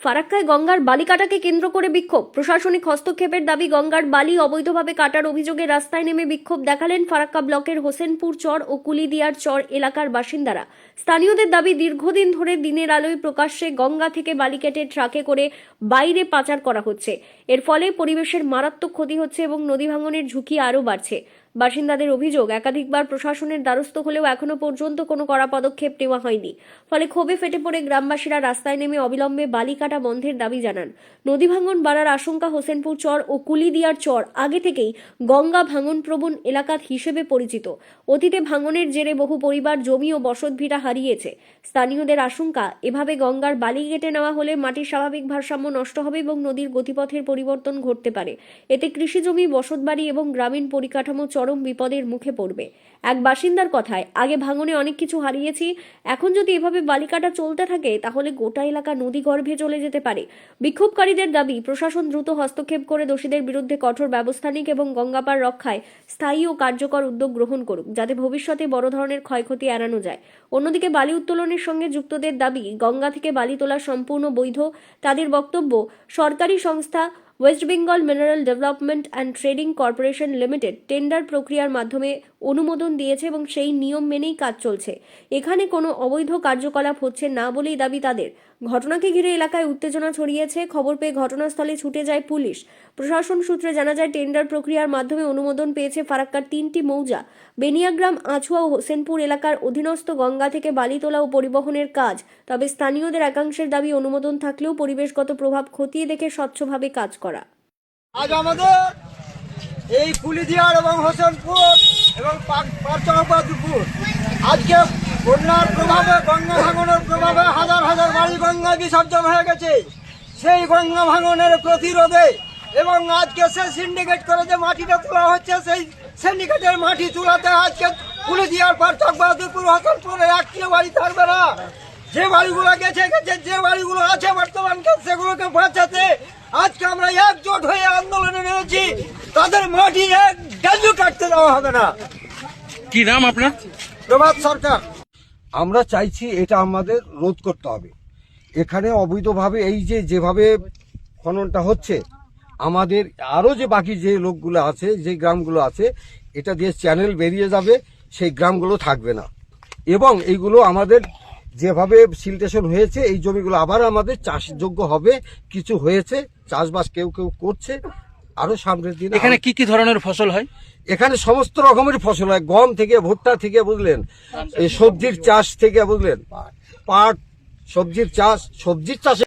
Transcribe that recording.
ফারাক্কায় গঙ্গার বালি কাটাকে কেন্দ্র করে বিক্ষোভ। প্রশাসনিক হস্তক্ষেপের দাবি। গঙ্গার বালি অবৈধভাবে কাটার অভিযোগে রাস্তায় নেমে বিক্ষোভ দেখালেন ফারাক্কা ব্লকের হোসেনপুর চর ও কুলিদিয়ার চর এলাকার বাসিন্দারা। স্থানীয়দের দাবি, দীর্ঘদিন ধরে দিনের আলোয় প্রকাশ্যে গঙ্গা থেকে বালি কেটে ট্রাকে করে বাইরে পাচার করা হচ্ছে। এর ফলে পরিবেশের মারাত্মক ক্ষতি হচ্ছে এবং নদী ভাঙনের ঝুঁকি আরও বাড়ছে। বাসিন্দাদের অভিযোগ, একাধিকবার প্রশাসনের দ্বারস্থ হলেও এখনো পর্যন্ত কোনো কড়া পদক্ষেপ নেওয়া হয়নি। ফলে ক্ষোভে ফেটে পড়ে গ্রামবাসীরা রাস্তায় নেমে অবিলম্বে বালি কাটা বন্ধের দাবি জানান। নদী ভাঙন বাড়ার আশঙ্কা। হোসেনপুর চর ও কুলিদিয়ার চর আগে থেকেই গঙ্গা ভাঙন প্রবণ এলাকা হিসেবে পরিচিত। অতীতে ভাঙনের জেরে বহু পরিবার জমি ও বসতভিটা হারিয়েছে। স্থানীয়দের আশঙ্কা, এভাবে গঙ্গার বালি কেটে নেওয়া হলে মাটির স্বাভাবিক ভারসাম্য নষ্ট হবে এবং নদীর গতিপথের পরিবর্তন ঘটতে পারে। এতে কৃষিজমি, বসতবাড়ি এবং গ্রামীণ পরিকাঠামো চরম বিপদের মুখে পড়বে। এক বাসিন্দার কথায়, আগে ভাঙনে অনেক কিছু হারিয়েছি, এখন যদি এভাবে বালি কাটা চলতে থাকে তাহলে গোটা এলাকা নদী গর্ভে চলে যেতে পারে। বিক্ষোভকারীদের দাবি, প্রশাসন দ্রুত হস্তক্ষেপ করে দোষীদের বিরুদ্ধে কঠোর ব্যবস্থা নিক এবং গঙ্গাপার রক্ষায় স্থায়ী ও কার্যকর উদ্যোগ গ্রহণ করুক, যাতে ভবিষ্যতে বড় ধরনের ক্ষয়ক্ষতি এড়ানো যায়। অন্যদিকে বালি উত্তোলনের সঙ্গে যুক্তদের দাবি, গঙ্গা থেকে বালি তোলা সম্পূর্ণ বৈধ। তাদের বক্তব্য, সরকারি সংস্থা West Bengal mineral development and trading corporation limited tender প্রক্রিয়ার মাধ্যমে অনুমোদন দিয়েছে এবং সেই নিয়ম মেনেই কাজ চলছে। এখানে কোনো অবৈধ কার্যকলাপ হচ্ছে না বলেই দাবি তাদের। ঘটনাকে ঘিরে এলাকায় উত্তেজনা ছড়িয়েছে। খবর পেয়ে ঘটনাস্থলে ছুটে যায় পুলিশ। প্রশাসন সূত্রে জানা যায়, টেন্ডার প্রক্রিয়ার মাধ্যমে অনুমোদন পেয়েছে ফারাক্কার 3টি মৌজা, বেনিয়াগ্রাম, আছুয়া ও হোসেনপুর এলাকার অধীনস্থ গঙ্গা থেকে বালি তোলা ও পরিবহনের কাজ। তবে স্থানীয়দের একাংশের দাবি, অনুমোদন থাকলেও পরিবেশগত প্রভাব খতিয়ে দেখে স্বচ্ছভাবে কাজ করা। আজ আমাদের এই কুলিদিয়ার এবং হোসেনপুর এবং পাঁচপুর আজকে বন্যার প্রভাবে, গঙ্গা ভাঙনের প্রভাবে হাজার হাজার বাড়ি গঙ্গা বিসর্জন হয়ে গেছে। সেই গঙ্গা ভাঙনের প্রতিরোধে এবং আজকে সে সিন্ডিকেট করে যে মাটিটা তোলা হচ্ছে, সেই সিন্ডিকেটের মাটি তোলাতে আজকে কুলিদিয়ার পাঁচপুর হোসেনপুরে একটিও বাড়ি থাকবে না। যে বাড়িগুলো গেছে, যে বাড়িগুলো আছে বর্তমানকে, সেগুলোকে বাঁচাতে আজকে আমরা একজোট হয়ে আন্দোলনে নেমেছি। তাদের মাটি এক গাজু কাটতে দেওয়া হবে না। কি নাম আপনার? প্রভাত সরকার। আমরা চাইছি এটা আমাদের রোধ করতে হবে। এখানে অবৈধভাবে এই যেভাবে খননটা হচ্ছে, আমাদের আরো যে বাকি যে লোকগুলো আছে, যে গ্রামগুলো আছে, এটা দিয়ে চ্যানেল বেরিয়ে যাবে, সেই গ্রামগুলো থাকবে না। এবং এইগুলো আমাদের যেভাবে সিলটেশন হয়েছে, এই জমিগুলো আবার আমাদের চাষযোগ্য হবে। কিছু হয়েছে, চাষবাস কেউ কেউ করছে। আরো সামনের দিন এখানে কি কি ধরনের ফসল হয়? এখানে সমস্ত রকমের ফসল হয়, গম থেকে ভুট্টা থেকে, বুঝলেন, এই সবজির চাষ থেকে, বুঝলেন, পাট, সবজির চাষে